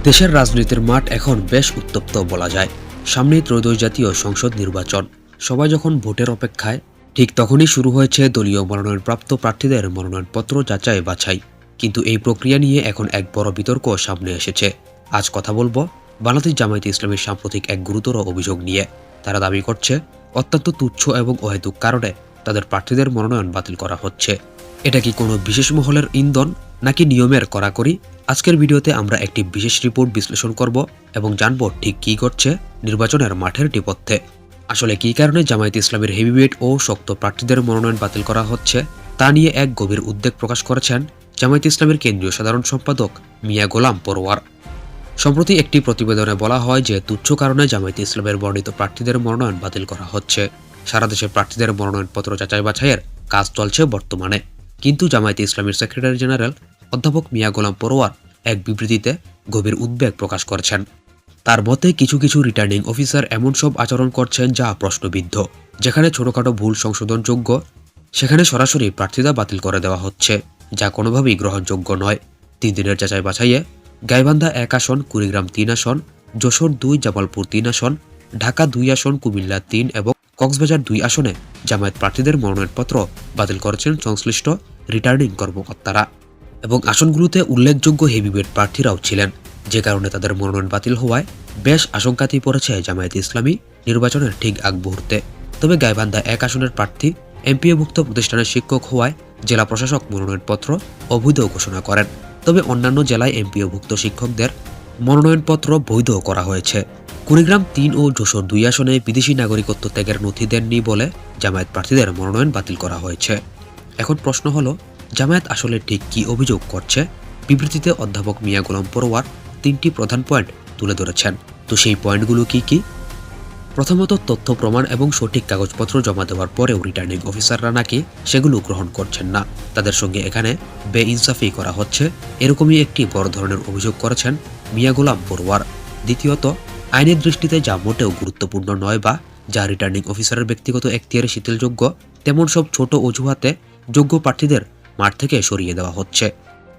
দেশের রাজনীতির মাঠ এখন বেশ উত্তপ্ত বলা যায়। সামনেই ত্রয়োদশ জাতীয় সংসদ নির্বাচন। সবাই যখন ভোটের অপেক্ষায়, ঠিক তখনই শুরু হয়েছে দলীয় মনোনয়নপ্রাপ্ত প্রার্থীদের মনোনয়নপত্র যাচাই বাছাই। কিন্তু এই প্রক্রিয়া নিয়ে এখন এক বড় বিতর্ক সামনে এসেছে। আজ কথা বলবো বাংলাদেশ জামায়াতে ইসলামীর সাম্প্রতিক এক গুরুতর অভিযোগ নিয়ে। তারা দাবি করছে অত্যন্ত তুচ্ছ এবং অহেতুক কারণে তাদের প্রার্থীদের মনোনয়ন বাতিল করা হচ্ছে। এটা কি কোনো বিশেষ মহলের ইন্ধন নাকি নিয়মের কড়াকড়ি? আজকের ভিডিওতে আমরা একটি বিশেষ রিপোর্ট বিশ্লেষণ করব এবং জানব ঠিক কী ঘটছে নির্বাচনের মাঠের নেপথ্যে। আসলে কী কারণে জামায়াতে ইসলামীর হেভিওয়েট ও শক্ত প্রার্থীদের মনোনয়ন বাতিল করা হচ্ছে তা নিয়ে এক গভীর উদ্বেগ প্রকাশ করেছেন জামায়াতে ইসলামীর কেন্দ্রীয় সাধারণ সম্পাদক মিয়া গোলাম পরোয়ার। সম্প্রতি একটি প্রতিবেদনে বলা হয় যে তুচ্ছ কারণে জামায়াতে ইসলামের বর্ণিত প্রার্থীদের মনোনয়ন বাতিল করা হচ্ছে। সারা দেশে প্রার্থীদের মনোনয়নপত্র যাচাই বাছাইয়ের কাজ চলছে বর্তমানে। কিন্তু জামায়াতে ইসলামীর সেক্রেটারি জেনারেল অধ্যাপক মিয়া গোলাম পরোয়ার এক বিবৃতিতে গভীর উদ্বেগ প্রকাশ করেছেন। তার মতে কিছু কিছু রিটার্নিং অফিসার এমন সব আচরণ করছেন যা প্রশ্নবিদ্ধ। যেখানে ছোটখাটো ভুল সংশোধনযোগ্য, সেখানে সরাসরি প্রার্থিতা বাতিল করে দেওয়া হচ্ছে, যা কোনোভাবেই গ্রহণযোগ্য নয়। 3 দিনের যাচাই বাছাইয়ে গাইবান্ধা 1 আসন, কুড়িগ্রাম 3 আসন, যশোর 2, জামালপুর 3 আসন, ঢাকা 2 আসন, কুমিল্লা 3 এবং কক্সবাজার 2 আসনে জামায়াত প্রার্থীদের মনোনয়নপত্র বাতিল করেছেন সংশ্লিষ্ট রিটার্নিং কর্মকর্তারা। এবং আসনগুলোতে উল্লেখযোগ্য হেভিওয়েট প্রার্থীরাও ছিলেন, যে কারণে তাদের মনোনয়ন বাতিল হওয়ায় বেশ আশঙ্কাতেই পড়েছে জামায়াতে ইসলামী নির্বাচনের ঠিক আগ মুহূর্তে। তবে গাইবান্ধা 1 আসনের প্রার্থী এমপিওভুক্ত প্রতিষ্ঠানের শিক্ষক হওয়ায় জেলা প্রশাসক মনোনয়নপত্র অবৈধ ঘোষণা করেন। তবে অন্যান্য জেলায় এমপিওভুক্ত শিক্ষকদের মনোনয়নপত্র বৈধ করা হয়েছে। কুড়িগ্রাম 3 ও যশোর 2 আসনে বিদেশি নাগরিকত্ব ত্যাগের নথি দেননি বলে জামায়াত প্রার্থীদের মনোনয়ন বাতিল করা হয়েছে। এখন প্রশ্ন হলো, জামায়াত আসলে ঠিক কী অভিযোগ করছে? বিবৃতিতে অধ্যাপক মিয়া গোলাম পরোয়ার 3টি প্রধান পয়েন্ট তুলে ধরেছেন। তো সেই পয়েন্টগুলো কি কি? প্রথমত, তথ্য প্রমাণ এবং সঠিক কাগজপত্র জমা দেওয়ার পরেও রিটার্নিং অফিসাররা নাকি সেগুলো গ্রহণ করছেন না। তাদের সঙ্গে এখানে বেইনসাফি করা হচ্ছে, এরকমই একটি বড় ধরনের অভিযোগ করেছেন মিয়া গোলাম পরোয়ার। দ্বিতীয়ত, আইনের দৃষ্টিতে যা মোটেও গুরুত্বপূর্ণ নয় বা যা রিটার্নিং অফিসারের ব্যক্তিগত এখতিয়ারে শিথিলযোগ্য, তেমন সব ছোট অজুহাতে যোগ্য প্রার্থীদের মাঠ থেকে সরিয়ে দেওয়া হচ্ছে।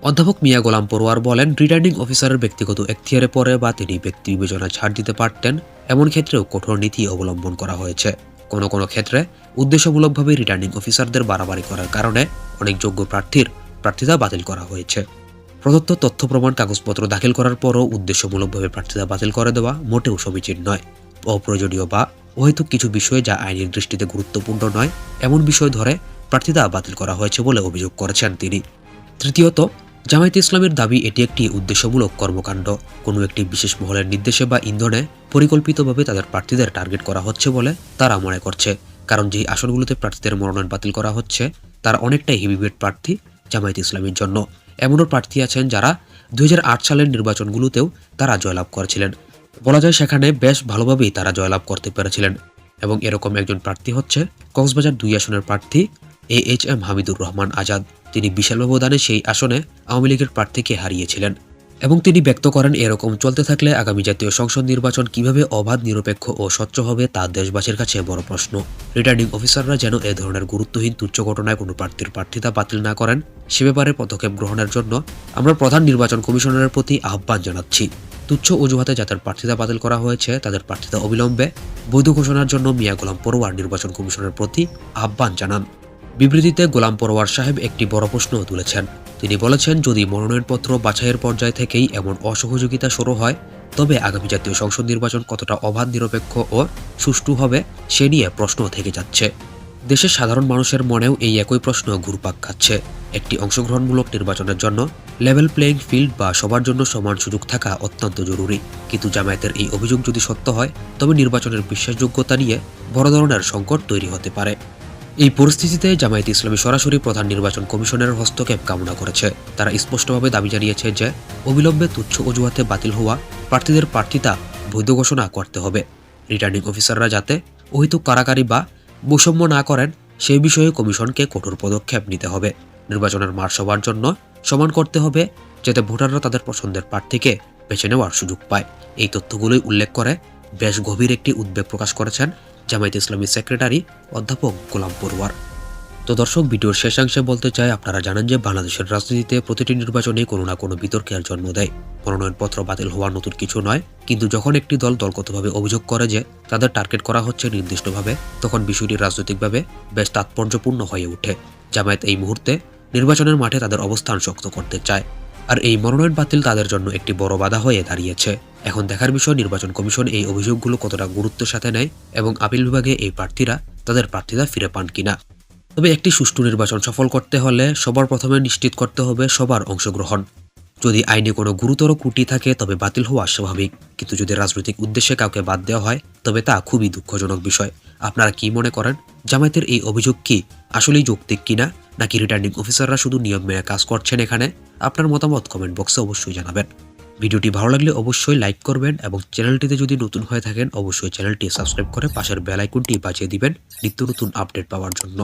অধ্যাপক মিয়া গোলাম পরোয়ার বলেন, রিটার্নিং অফিসারের ব্যক্তিগত এখতিয়ারে পড়ে বা তিনি ব্যক্তি বিবেচনা ছাড় দিতে পারতেন, এমন ক্ষেত্রেও কঠোর নীতি অবলম্বন করা হয়েছে। কোনো কোনো ক্ষেত্রে উদ্দেশ্যমূলকভাবে রিটার্নিং অফিসারদের বাড়াবাড়ি করার কারণে অনেক যোগ্য প্রার্থীর প্রার্থিতা বাতিল করা হয়েছে। প্রদত্ত তথ্য প্রমাণ কাগজপত্র দাখিল করার পরও উদ্দেশ্যমূলকভাবে প্রার্থিতা বাতিল করে দেওয়া মোটেও সমীচীন নয়। অপ্রয়োজনীয় বা অহেতুক কিছু বিষয়ে যা আইনের দৃষ্টিতে গুরুত্বপূর্ণ নয়, এমন বিষয় ধরে প্রার্থিতা বাতিল করা হয়েছে বলে অভিযোগ করেছেন তিনি। তৃতীয়ত, জামায়াতে ইসলামের দাবি এটি একটি উদ্দেশ্যমূলক কর্মকাণ্ড। কোনো একটি বিশেষ মহলের নির্দেশে বা ইন্ধনে পরিকল্পিতভাবে তাদের প্রার্থীদের টার্গেট করা হচ্ছে বলে তারা মনে করছে। কারণ যেই আসনগুলোতে প্রার্থীদের মনোনয়ন বাতিল করা হচ্ছে তার অনেকটাই হেভিওয়েট প্রার্থী জামায়াতে ইসলামীর জন্য। এমনও প্রার্থী আছেন যারা 2008 সালের নির্বাচনগুলোতেও তারা জয়লাভ করেছিলেন। বলা যায় সেখানে বেশ ভালোভাবেই তারা জয়লাভ করতে পেরেছিলেন। এবং এরকম একজন প্রার্থী হচ্ছে কক্সবাজার 2 আসনের প্রার্থী AHM হামিদুর রহমান আজাদ। তিনি বিশাল ব্যবধানে সেই আসনে আওয়ামী লীগের প্রার্থীকে হারিয়েছিলেন। এবং তিনি ব্যক্ত করেন, এরকম চলতে থাকলে আগামী জাতীয় সংসদ নির্বাচন কিভাবে অবাধ, নিরপেক্ষ ও স্বচ্ছ হবে তা দেশবাসীর কাছে বড় প্রশ্ন। রিটার্নিং অফিসাররা যেন এ ধরনের গুরুত্বহীন তুচ্ছ ঘটনায় কোনো প্রার্থীর প্রার্থিতা বাতিল না করেন, সে ব্যাপারে পদক্ষেপ গ্রহণের জন্য আমরা প্রধান নির্বাচন কমিশনারের প্রতি আহ্বান জানাচ্ছি। তুচ্ছ অজুহাতে যাদের প্রার্থিতা বাতিল করা হয়েছে তাদের প্রার্থিতা অবিলম্বে বৈধ ঘোষণার জন্য মিয়া গোলাম পরোয়ার নির্বাচন কমিশনের প্রতি আহ্বান জানান। বিবৃতিতে গোলাম পরোয়ার সাহেব একটি বড় প্রশ্ন তুলেছেন। তিনি বলেছেন, যদি মনোনয়নপত্র বাছাইয়ের পর্যায় থেকেই এমন অসহযোগিতা শুরু হয়, তবে আগামী জাতীয় সংসদ নির্বাচন কতটা অবাধ, নিরপেক্ষ ও সুষ্ঠু হবে সে নিয়ে প্রশ্ন থেকে যাচ্ছে। দেশের সাধারণ মানুষের মনেও এই একই প্রশ্ন ঘুরপাক খাচ্ছে। একটি অংশগ্রহণমূলক নির্বাচনের জন্য লেভেল প্লেইং ফিল্ড বা সবার জন্য সমান সুযোগ থাকা অত্যন্ত জরুরি। কিন্তু জামায়াতের এই অভিযোগ যদি সত্য হয়, তবে নির্বাচনের বিশ্বাসযোগ্যতা নিয়ে বড় ধরনের সংকট তৈরি হতে পারে। এই পরিস্থিতিতে জামায়াতে ইসলামী সরাসরি প্রধান নির্বাচন কমিশনের হস্তক্ষেপ কামনা করেছে। তারা স্পষ্টভাবে দাবি জানিয়েছে যে অবিলম্বে তুচ্ছ অজুহাতে বাতিল হওয়া প্রার্থীদের প্রার্থিতা বৈধ ঘোষণা করতে হবে। রিটার্নিং অফিসাররা যাতে অহেতুক কারাকারি বা বৈষম্য না করেন সেই বিষয়ে কমিশনকে কঠোর পদক্ষেপ নিতে হবে। নির্বাচনের মাঠ সবার জন্য সমান করতে হবে, যাতে ভোটাররা তাদের পছন্দের প্রার্থীকে বেছে নেওয়ার সুযোগ পায়। এই তথ্যগুলোই উল্লেখ করে বেশ গভীর একটি উদ্বেগ প্রকাশ করেছেন জামায়াতে ইসলামী সেক্রেটারি অধ্যাপক গোলাম পরোয়ার। তো তো দর্শক, ভিডিওর শেষাংশে বলতে চাই, আপনারা জানেন যে বাংলাদেশের রাজনীতিতে প্রতিটি নির্বাচনে কোনো না কোনো বিতর্কের জন্ম দেয়। মনোনয়নপত্র বাতিল হওয়া নতুন কিছু নয়, কিন্তু যখন একটি দল দলগতভাবে অভিযোগ করে যে তাদের টার্গেট করা হচ্ছে নির্দিষ্টভাবে, তখন বিষয়টি রাজনৈতিকভাবে বেশ তাৎপর্যপূর্ণ হয়ে ওঠে। জামায়াত এই মুহূর্তে নির্বাচনের মাঠে তাদের অবস্থান শক্ত করতে চায়, আর এই মনোনয়ন বাতিল তাদের জন্য একটি বড় বাধা হয়ে দাঁড়িয়েছে। এখন দেখার বিষয়, নির্বাচন কমিশন এই অভিযোগগুলো কতটা গুরুত্বের সাথে নেয় এবং আপিল বিভাগে এই প্রার্থীরা তাদের প্রার্থিতা ফিরে পান কিনা। তবে একটি সুষ্ঠু নির্বাচন সফল করতে হলে সবার প্রথমে নিশ্চিত করতে হবে সবার অংশগ্রহণ। যদি আইনে কোনো গুরুতর ত্রুটি থাকে তবে বাতিল হওয়া স্বাভাবিক, কিন্তু যদি রাজনৈতিক উদ্দেশ্যে কাউকে বাদ দেওয়া হয় তবে তা খুবই দুঃখজনক বিষয়। আপনারা কি মনে করেন, জামায়াতের এই অভিযোগ কি আসলেই যৌক্তিক কিনা, নাকি রিটার্নিং অফিসাররা শুধু নিয়ম মেনে কাজ করছেন এখানে? আপনার মতামত কমেন্ট বক্সে অবশ্যই জানাবেন। ভিডিওটি ভালো লাগলে অবশ্যই লাইক করবেন এবং চ্যানেলটিতে যদি নতুন হয়ে থাকেন অবশ্যই চ্যানেলটি সাবস্ক্রাইব করে পাশের বেল আইকনটি বাজিয়ে দিবেন নিত্য নতুন আপডেট পাওয়ার জন্য।